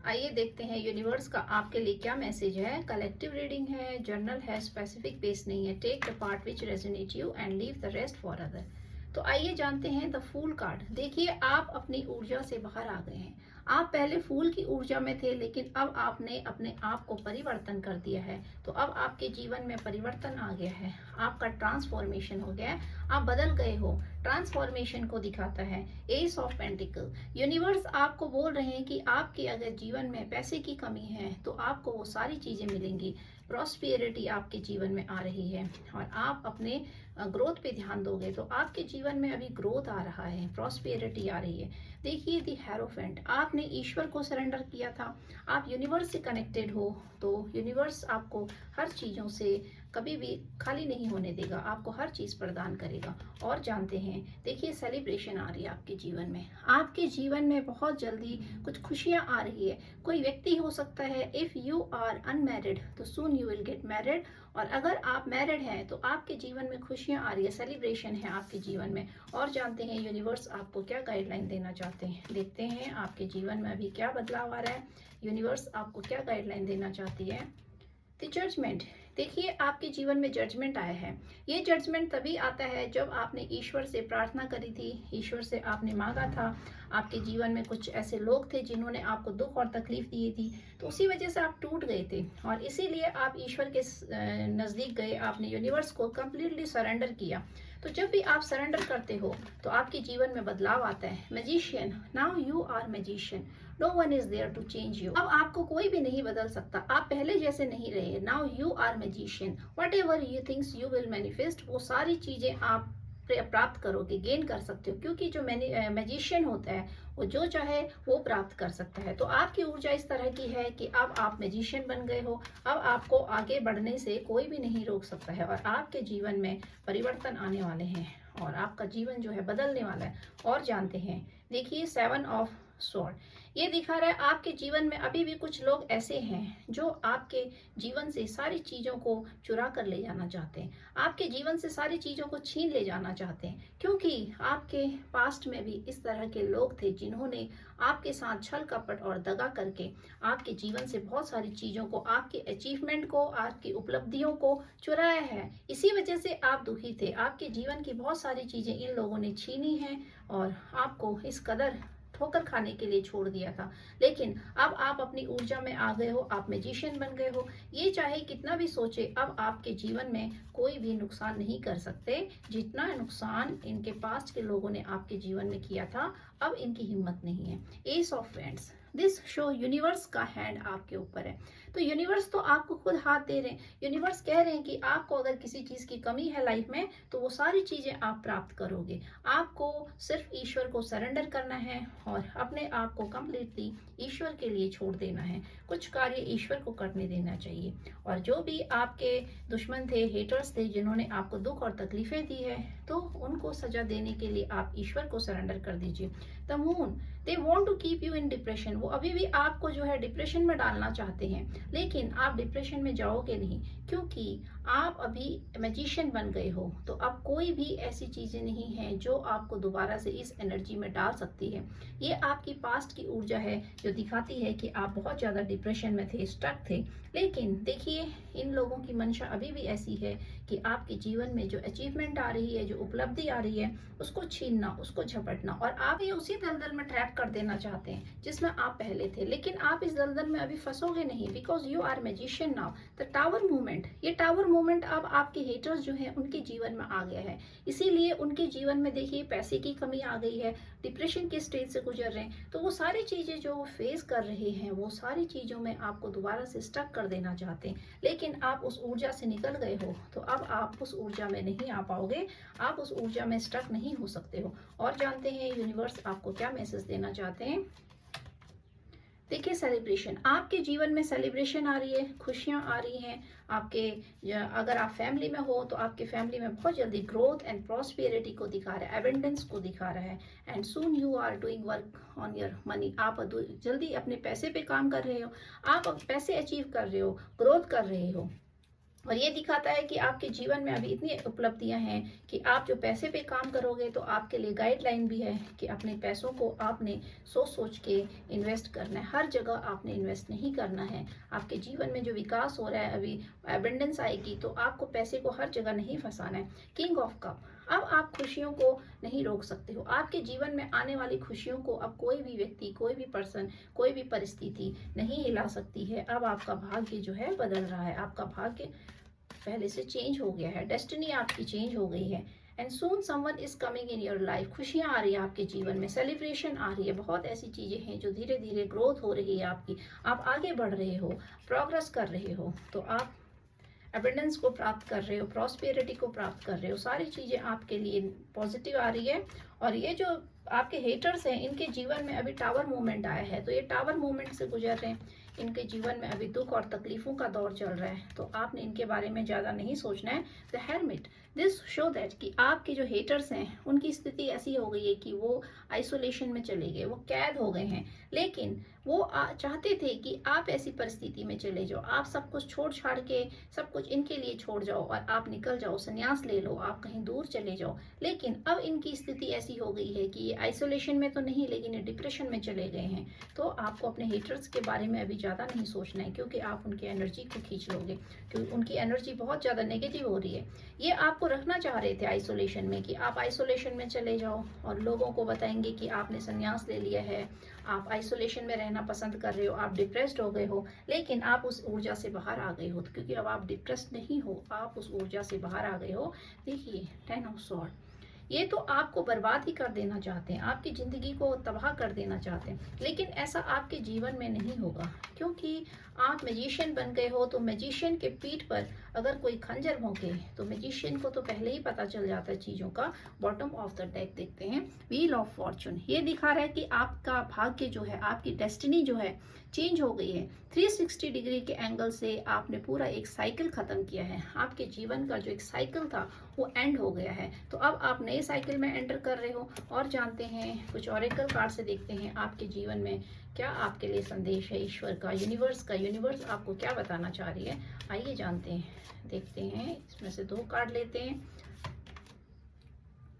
आइए देखते हैं यूनिवर्स का आपके लिए क्या मैसेज है। कलेक्टिव रीडिंग है, जर्नल है, स्पेसिफिक बेस नहीं है। Take the part which resonate you and leave the rest for other. तो आइए जानते हैं द फूल कार्ड। देखिए, आप अपनी ऊर्जा से बाहर आ गए हैं। आप पहले फूल की ऊर्जा में थे, लेकिन अब आपने अपने आप को परिवर्तन कर दिया है। तो अब आपके जीवन में परिवर्तन आ गया है, आपका ट्रांसफॉर्मेशन हो गया है, आप बदल गए हो। ट्रांसफॉर्मेशन को दिखाता है एस ऑफ पेंटिकल। यूनिवर्स आपको बोल रहे हैं कि आपके अगर जीवन में पैसे की कमी है तो आपको वो सारी चीजें मिलेंगी। प्रॉस्पेरिटी आपके जीवन में आ रही है और आप अपने ग्रोथ पे ध्यान दोगे तो आपके जीवन में अभी ग्रोथ आ रहा है, प्रॉस्पेरिटी आ रही है। देखिए दी हेरोफेंट, आपने ईश्वर को सरेंडर किया था, आप यूनिवर्स से कनेक्टेड हो, तो यूनिवर्स आपको हर चीज़ों से कभी भी खाली नहीं होने देगा, आपको हर चीज़ प्रदान करेगा। और जानते हैं, देखिए सेलिब्रेशन आ रही है आपके जीवन में। आपके जीवन में बहुत जल्दी कुछ खुशियाँ आ रही है। कोई व्यक्ति हो सकता है, इफ़ यू आर अनमैरिड तो soon you will get married, और अगर आप मैरिड हैं तो आपके जीवन में खुशियाँ आ रही है, सेलिब्रेशन है आपके जीवन में। और जानते हैं यूनिवर्स आपको क्या गाइडलाइन देना चाहते हैं। देखते हैं आपके जीवन में अभी क्या बदलाव आ रहा है, यूनिवर्स आपको क्या गाइडलाइन देना चाहती है। द जजमेंट, देखिए आपके जीवन में जजमेंट आया है। ये जजमेंट तभी आता है जब आपने ईश्वर से प्रार्थना करी थी, ईश्वर से आपने मांगा था। आपके जीवन में कुछ ऐसे लोग थे जिन्होंने आपको दुख और तकलीफ दी थी, तो उसी वजह से आप टूट गए थे और इसीलिए आप ईश्वर के नज़दीक गए, आपने यूनिवर्स को कम्प्लीटली सरेंडर किया। तो जब भी आप सरेंडर करते हो तो आपके जीवन में बदलाव आता है। Magician, now you are magician, no one is there to change you. अब आपको कोई भी नहीं बदल सकता, आप पहले जैसे नहीं रहे। Now you are magician, whatever you thinks you will manifest, वो सारी चीजें आप प्राप्त करोगे, गेन कर सकते हो, क्योंकि जो मैजिशियन होता है वो जो चाहे वो प्राप्त कर सकता है। तो आपकी ऊर्जा इस तरह की है कि अब आप मैजिशियन बन गए हो। अब आपको आगे बढ़ने से कोई भी नहीं रोक सकता है और आपके जीवन में परिवर्तन आने वाले हैं और आपका जीवन जो है बदलने वाला है। और जानते हैं, देखिए 7 ऑफ स्वॉर्ड, ये दिखा रहा है आपके जीवन में अभी भी कुछ लोग ऐसे हैं जो आपके जीवन से सारी चीज़ों को चुरा कर ले जाना चाहते हैं, आपके जीवन से सारी चीज़ों को छीन ले जाना चाहते हैं, क्योंकि आपके पास्ट में भी इस तरह के लोग थे जिन्होंने आपके साथ छल कपट और दगा करके आपके जीवन से बहुत सारी चीज़ों को, आपके अचीवमेंट को, आपकी उपलब्धियों को चुराया है। इसी वजह से आप दुखी थे, आपके जीवन की बहुत सारी चीज़ें इन लोगों ने छीनी हैं और आपको इस कदर ठोकर खाने के लिए छोड़ दिया था। लेकिन अब आप अपनी ऊर्जा में आ गए हो, आप मैजिशियन बन गए हो। ये चाहे कितना भी सोचे, अब आपके जीवन में कोई भी नुकसान नहीं कर सकते। जितना नुकसान इनके पास्ट के लोगों ने आपके जीवन में किया था, अब इनकी हिम्मत नहीं है। S of friends, this show universe का हैंड आपके ऊपर है। तो यूनिवर्स तो आपको खुद हाथ दे रहे हैं। यूनिवर्स कह रहे हैं कि आपको अगर किसी चीज़ की कमी है लाइफ में तो वो सारी चीज़ें आप प्राप्त करोगे। आपको सिर्फ ईश्वर को सरेंडर करना है और अपने आप को कम्प्लीटली ईश्वर के लिए छोड़ देना है। कुछ कार्य ईश्वर को करने देना चाहिए। और जो भी आपके दुश्मन थे, हेटर्स थे, जिन्होंने आपको दुख और तकलीफें दी है, तो उनको सजा देने के लिए आप ईश्वर को सरेंडर कर दीजिए। The moon, they want to keep you in depression, वो अभी भी आपको जो है डिप्रेशन में डालना चाहते हैं, लेकिन आप डिप्रेशन में जाओगे नहीं, क्योंकि आप अभी मैजिशियन बन गए हो। तो अब कोई भी ऐसी चीजें नहीं है जो आपको दोबारा से इस एनर्जी में डाल सकती है। ये आपकी पास्ट की ऊर्जा है जो दिखाती है कि आप बहुत ज्यादा डिप्रेशन में थे, स्टक थे। लेकिन देखिए, इन लोगों की मंशा अभी भी ऐसी है कि आपके जीवन में जो अचीवमेंट आ रही है, जो उपलब्धि आ रही है, उसको छीनना, उसको झपटना, और आप ये उसी दलदल में ट्रैप कर देना चाहते हैं जिसमें आप पहले थे। लेकिन आप इस दलदल में अभी फंसोगे नहीं, because you are magician now. The tower movement, ये टावर मूवमेंट अब आपके हेटर्स जो है उनके जीवन में आ गया है, इसीलिए उनके जीवन में देखिए पैसे की कमी आ गई है, डिप्रेशन के स्टेज से गुजर रहे हैं। तो वो सारी चीजें जो वो फेस कर रहे हैं, वो सारी चीजों में आपको दोबारा से स्टक कर देना चाहते हैं। लेकिन आप उस ऊर्जा से निकल गए हो, तो अब आप उस ऊर्जा में नहीं आ पाओगे, आप उस ऊर्जा में स्टक नहीं हो सकते हो। और जानते हैं यूनिवर्स आपको क्या मैसेज देना चाहते हैं। देखिए सेलिब्रेशन, आपके जीवन में सेलिब्रेशन आ रही है, खुशियाँ आ रही हैं आपके। अगर आप फैमिली में हो तो आपके फैमिली में बहुत जल्दी ग्रोथ एंड प्रॉस्पेरिटी को दिखा रहा है, एबेंडेंस को दिखा रहा है। And soon you are doing work on your money, आप जल्दी अपने पैसे पे काम कर रहे हो, आप पैसे अचीव कर रहे हो, ग्रोथ कर रहे हो। और ये दिखाता है कि आपके जीवन में अभी इतनी उपलब्धियां हैं कि आप जो पैसे पे काम करोगे तो आपके लिए गाइडलाइन भी है कि अपने पैसों को आपने सोच सोच के इन्वेस्ट करना है। हर जगह आपने इन्वेस्ट नहीं करना है। आपके जीवन में जो विकास हो रहा है, अभी एबंडेंस आएगी, तो आपको पैसे को हर जगह नहीं फंसाना है। किंग ऑफ कप, अब आप खुशियों को नहीं रोक सकते हो। आपके जीवन में आने वाली खुशियों को अब कोई भी व्यक्ति, कोई भी पर्सन, कोई भी परिस्थिति नहीं हिला सकती है। अब आपका भाग्य जो है बदल रहा है। आपका भाग्य पहले से चेंज हो गया है। डेस्टिनी आपकी चेंज हो गई है। And soon someone is coming in your life. खुशियां आ रही है आपके जीवन में, सेलिब्रेशन आ रही है। बहुत ऐसी चीजें हैं जो धीरे धीरे ग्रोथ हो रही है आपकी। आप आगे बढ़ रहे हो, प्रोग्रेस कर रहे हो, तो आप एबंडेंस को प्राप्त कर रहे हो, प्रॉस्पेरिटी को प्राप्त कर रहे हो। सारी चीजें आपके लिए पॉजिटिव आ रही है। और ये जो आपके हेटर्स हैं, इनके जीवन में अभी टावर मूवमेंट आया है, तो ये टावर मूवमेंट से गुजर रहे हैं। इनके जीवन में अभी दुख और तकलीफों का दौर चल रहा है, तो आपने इनके बारे में ज्यादा नहीं सोचना है। The hermit, this show that कि आपके जो हेटर्स हैं उनकी स्थिति ऐसी हो गई है कि वो आइसोलेशन में चले गए, वो कैद हो गए हैं। लेकिन वो चाहते थे कि आप ऐसी परिस्थिति में चले जाओ, आप सब कुछ छोड़ छाड़ के सब कुछ इनके लिए छोड़ जाओ और आप निकल जाओ, संन्यास ले लो, आप कहीं दूर चले जाओ। लेकिन अब इनकी स्थिति ऐसी हो गई है कि ये आइसोलेशन में तो नहीं, लेकिन ये डिप्रेशन में चले गए हैं। तो आपको अपने हेटर्स के बारे में अभी ज़्यादा नहीं सोचना है, क्योंकि आप उनकी एनर्जी को खींच लोगे, क्योंकि उनकी एनर्जी बहुत ज़्यादा नेगेटिव हो रही है। ये आपको रखना चाह रहे थे आइसोलेशन में, कि आप आइसोलेशन में चले जाओ और लोगों को बताएंगे कि आपने संन्यास ले लिया है, आप आइसोलेशन में रहना पसंद कर रहे हो, आप डिप्रेस्ड हो गए हो। लेकिन आप उस ऊर्जा से बाहर आ गए हो, क्योंकि अब आप डिप्रेस्ड नहीं हो, आप उस ऊर्जा से बाहर आ गए हो। देखिए 10 ऑफ स्वॉर्ड, ये तो आपको बर्बाद ही कर देना चाहते हैं, आपकी जिंदगी को तबाह कर देना चाहते हैं। लेकिन ऐसा आपके जीवन में नहीं होगा, क्योंकि आप मैजिशियन बन गए हो। तो मैजिशियन के पीठ पर अगर कोई खंजर भोंके तो मैजिशियन को तो पहले ही पता चल जाता है चीजों का। बॉटम ऑफ द डेक देखते हैं, व्हील ऑफ फॉर्चून, ये दिखा रहा है कि आपका भाग्य जो है, आपकी डेस्टिनी जो है चेंज हो गई है। 360 डिग्री के एंगल से आपने पूरा एक साइकिल खत्म किया है। आपके जीवन का जो एक साइकिल था वो एंड हो गया है। तो अब आप नए साइकिल में एंटर कर रहे हो। और जानते हैं, कुछ ऑरेकल कार्ड से देखते हैं आपके जीवन में क्या आपके लिए संदेश है ईश्वर का, यूनिवर्स का। यूनिवर्स आपको क्या बताना चाह रही है, आइए जानते हैं, देखते हैं। इसमें से 2 कार्ड लेते हैं।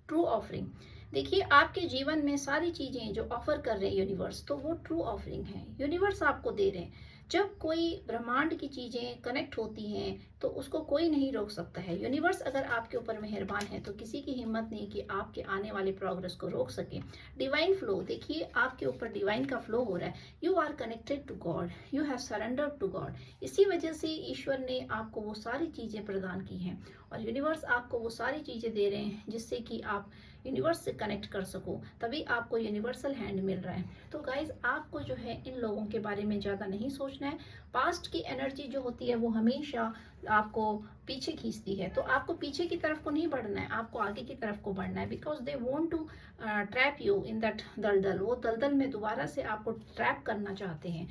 ट्रू ऑफरिंग, देखिए आपके जीवन में सारी चीजें जो ऑफर कर रहे हैं यूनिवर्स, तो वो ट्रू ऑफरिंग है। यूनिवर्स आपको दे रहे हैं। जब कोई ब्रह्मांड की चीजें कनेक्ट होती हैं तो उसको कोई नहीं रोक सकता है। यूनिवर्स अगर आपके ऊपर मेहरबान है तो किसी की हिम्मत नहीं कि आपके आने वाले प्रोग्रेस को रोक सके। डिवाइन फ्लो, देखिए आपके ऊपर डिवाइन का फ्लो हो रहा है। You are connected to God, you have surrendered to God. इसी वजह से ईश्वर ने आपको वो सारी चीजें प्रदान की हैं और यूनिवर्स आपको वो सारी चीजें दे रहे हैं जिससे कि आप यूनिवर्स से कनेक्ट कर सको, तभी आपको यूनिवर्सल हैंड मिल रहा है। तो गाइज आपको जो है इन लोगों के बारे में ज़्यादा नहीं सोचना है। पास्ट की एनर्जी जो होती है वो हमेशा आपको पीछे खींचती है, तो आपको पीछे की तरफ को नहीं बढ़ना है, आपको आगे की तरफ को बढ़ना है। Because they want to trap you in that दलदल, वो दलदल में दोबारा से आपको ट्रैप करना चाहते हैं।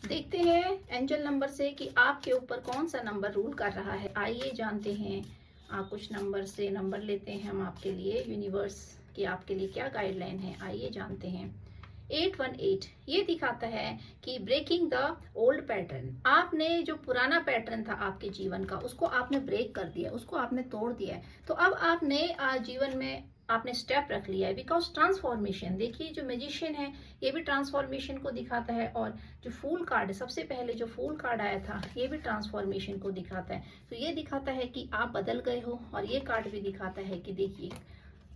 देखते हैं एंजल नंबर से कि आपके ऊपर कौन सा नंबर रूल कर रहा है। आइए जानते हैं। कुछ नंबर से नंबर लेते हैं हम आपके लिए, यूनिवर्स की आपके लिए क्या गाइडलाइन है, आइए जानते हैं। 818 ये दिखाता है कि ब्रेकिंग द ओल्ड पैटर्न, आपने जो पुराना पैटर्न था आपके जीवन का उसको आपने ब्रेक कर दिया, उसको आपने तोड़ दिया है। तो अब आप नए जीवन में आपने स्टेप रख लिया है। बिकॉज ट्रांसफॉर्मेशन, देखिए जो मैजिशियन है ये भी ट्रांसफॉर्मेशन को दिखाता है, और जो फूल कार्ड सबसे पहले जो फूल कार्ड आया था ये भी ट्रांसफॉर्मेशन को दिखाता है। तो ये दिखाता है कि आप बदल गए हो, और ये कार्ड भी दिखाता है कि देखिए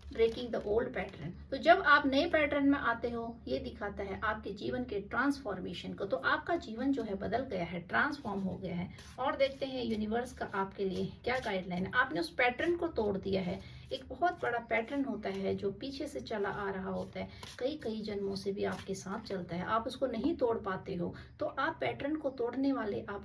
ब्रेकिंग द ओल्ड पैटर्न। तो जब आप नए पैटर्न में आते हो ये दिखाता है आपके जीवन के ट्रांसफॉर्मेशन को। तो आपका जीवन जो है बदल गया है, ट्रांसफॉर्म हो गया है। और देखते हैं यूनिवर्स का आपके लिए क्या गाइडलाइन है। आपने उस पैटर्न को तोड़ दिया है। एक बहुत बड़ा पैटर्न होता है जो पीछे से चला आ रहा होता है, कई कई जन्मों से भी आपके साथ चलता है, आप उसको नहीं तोड़ पाते हो। तो आप पैटर्न को तोड़ने वाले आप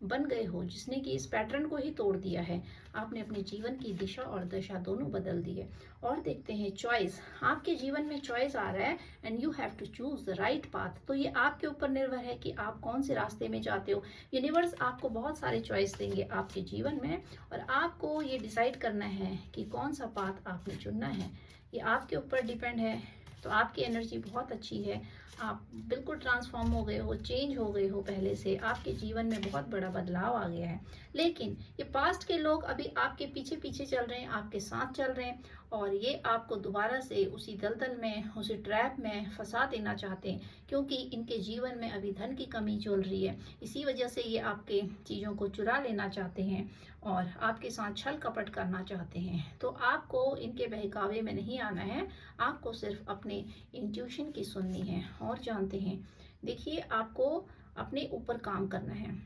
बन गए हो, जिसने कि इस पैटर्न को ही तोड़ दिया है। आपने अपने जीवन की दिशा और दशा दोनों बदल दी है। और देखते हैं चॉइस, आपके जीवन में चॉइस आ रहा है and you have to choose the right path. तो ये आपके ऊपर निर्भर है कि आप कौन से रास्ते में जाते हो। यूनिवर्स आपको बहुत सारे चॉइस देंगे आपके जीवन में, और आपको ये डिसाइड करना है कि कौन सा पाथ आपने चुनना है। ये आपके ऊपर डिपेंड है। तो आपकी एनर्जी बहुत अच्छी है, आप बिल्कुल ट्रांसफॉर्म हो गए हो, चेंज हो गए हो, पहले से आपके जीवन में बहुत बड़ा बदलाव आ गया है। लेकिन ये पास्ट के लोग अभी आपके पीछे पीछे चल रहे हैं, आपके साथ चल रहे हैं, और ये आपको दोबारा से उसी दलदल में, उसी ट्रैप में फंसा देना चाहते हैं, क्योंकि इनके जीवन में अभी धन की कमी चल रही है। इसी वजह से ये आपके चीज़ों को चुरा लेना चाहते हैं और आपके साथ छल कपट करना चाहते हैं। तो आपको इनके बहकावे में नहीं आना है, आपको सिर्फ अपने इंट्यूशन की सुननी है। और जानते हैं, देखिए, आपको अपने ऊपर काम करना है।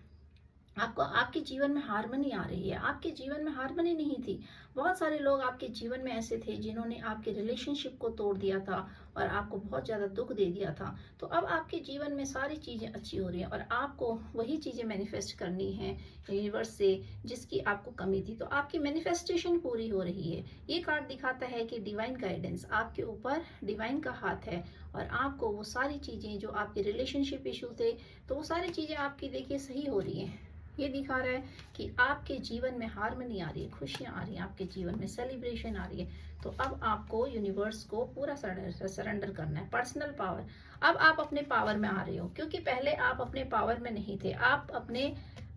आपको आपके जीवन में हार्मनी आ रही है, आपके जीवन में हार्मनी नहीं थी। बहुत सारे लोग आपके जीवन में ऐसे थे जिन्होंने आपके रिलेशनशिप को तोड़ दिया था और आपको बहुत ज़्यादा दुख दे दिया था। तो अब आपके जीवन में सारी चीज़ें अच्छी हो रही हैं और आपको वही चीज़ें मैनिफेस्ट करनी है यूनिवर्स से जिसकी आपको कमी थी। तो आपकी मैनिफेस्टेशन पूरी हो रही है। ये कार्ड दिखाता है कि डिवाइन गाइडेंस आपके ऊपर, डिवाइन का हाथ है और आपको वो सारी चीज़ें जो आपके रिलेशनशिप इशू थे, तो वो सारी चीज़ें आपकी देखिए सही हो रही हैं। ये दिखा रहा है कि आपके जीवन में हार्मनी आ रही है, खुशियाँ आ रही हैं, आपके जीवन में सेलिब्रेशन आ रही है। तो अब आपको यूनिवर्स को पूरा सरेंडर करना है। पर्सनल पावर, अब आप अपने पावर में आ रहे हो, क्योंकि पहले आप अपने पावर में नहीं थे, आप अपने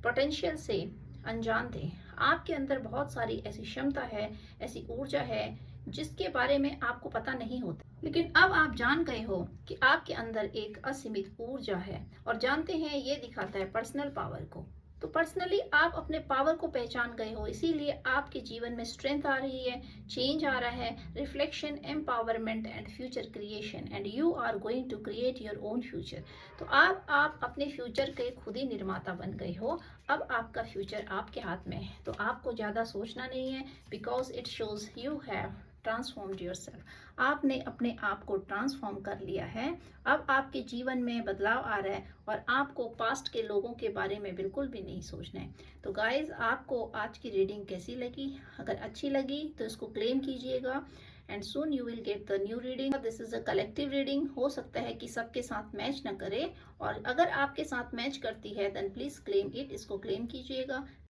पोटेंशियल से अनजान थे। आपके अंदर बहुत सारी ऐसी क्षमता है, ऐसी ऊर्जा है जिसके बारे में आपको पता नहीं होता, लेकिन अब आप जान गए हो कि आपके अंदर एक असीमित ऊर्जा है। और जानते हैं, ये दिखाता है पर्सनल पावर को। तो पर्सनली आप अपने पावर को पहचान गए हो, इसीलिए आपके जीवन में स्ट्रेंथ आ रही है, चेंज आ रहा है, reflection, empowerment and future creation, and you are going to create your own future. तो अब आप अपने फ्यूचर के खुद ही निर्माता बन गए हो। अब आपका फ्यूचर आपके हाथ में है, तो आपको ज़्यादा सोचना नहीं है, because it shows you have transformed yourself. आपने अपने आप को ट्रांसफॉर्म कर लिया है। अब आपके जीवन में बदलाव आ रहा है और आपको पास्ट के लोगों के बारे में बिल्कुल भी नहीं सोचना है। तो गाइज, आपको आज की रीडिंग कैसी लगी? अगर अच्छी लगी तो इसको क्लेम कीजिएगा and soon you will get the new reading. This is a collective reading, हो सकता है कि सबके साथ मैच ना करे, और अगर आपके साथ मैच करती है देन प्लीज क्लेम इट, इसको क्लेम कीजिएगा।